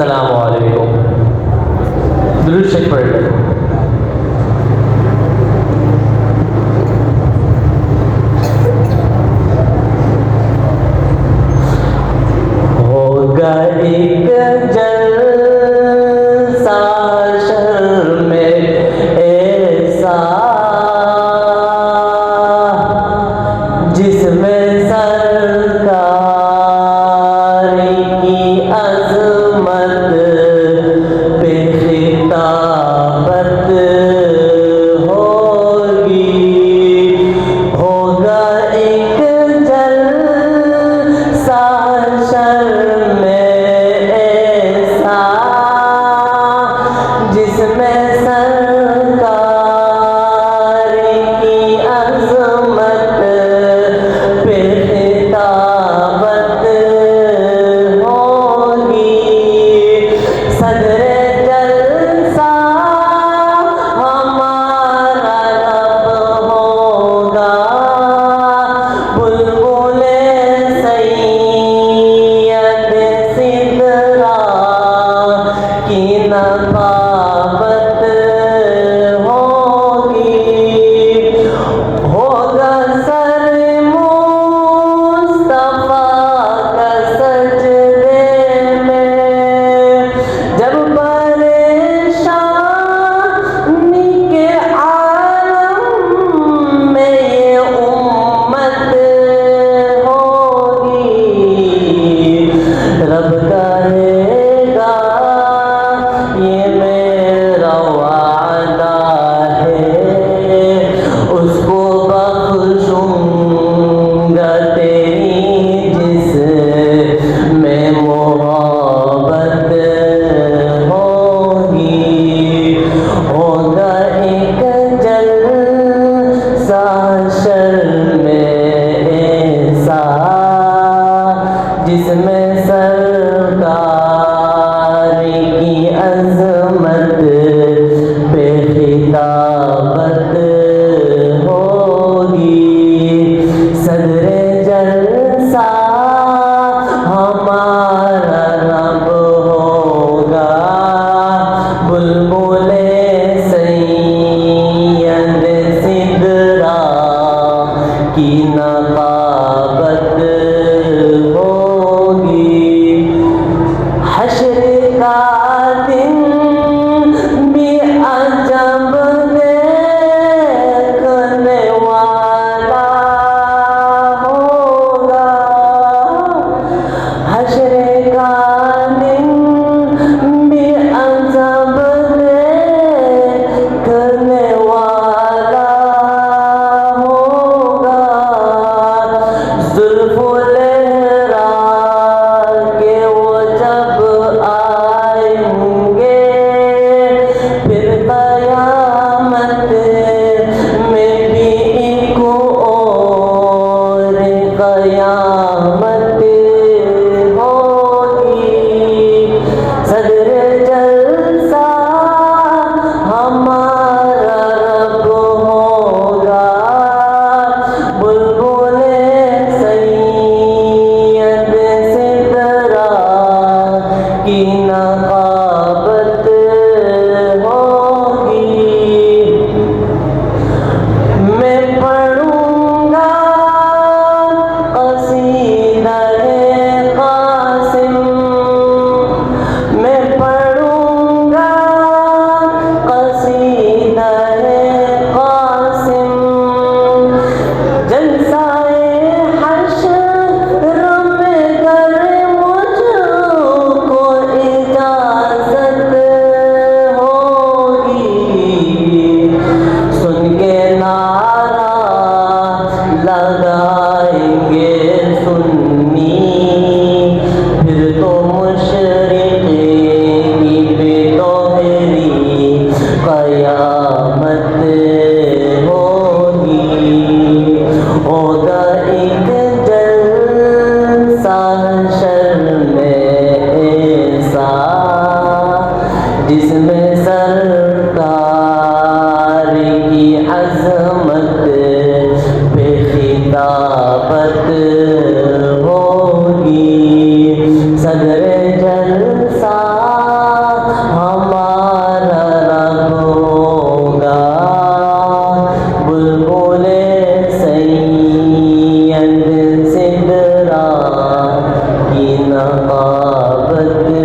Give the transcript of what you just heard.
السلام علیکم. درود شریف پڑھ لیں. ہوگا ایک جلسہ حشر میں ایسا جس میں سرکار کی عظمت پہ خطابت ہوگی. ہوگا ایک جلسہ حشر میں ایسا جس میں سرکار کی عظمت پہ خطابت ہوگی. صدر جلسہ ہمارا رب ہوگا. بلبل سید سدرا کی نقابت ہوگی. ہوگا سر مصطفیٰ کا سجدے میں جب پریشانی کے عالم میں یہ امت ہوگی. رب کہے گا یہ میرا وعدہ ہے، اس کو بخشوں گا تیری جس میں محبت ہوگی. ہوگا ایک جلسہ حشر میں ایسا جس میں سرکار کی عظمت پہ خطابت ہوگی. صدر جلسہ ہمارا رب ہوگا. بلبل سید سدرا کی نقابت ہوگی. حشر کا دن بھی عجب دیکھنے والا ہوگا. حشر کا دن بھی عجب دیکھنے والا ہوگا. زلف لہرا کے وہ جب آئیں گے پھر قیامت میں بھی ایک اور قیامت ہوگی. صدر جلسہ ہمارا رب ہوگا. بلبل سید سدرا کی نقابت ہوگی. میں پڑھوں گا قصیدہ قاسم. میں پڑھوں گا قصیدہ قاسم. جلسہ حشر میں گر مجھ کو اجازت محبت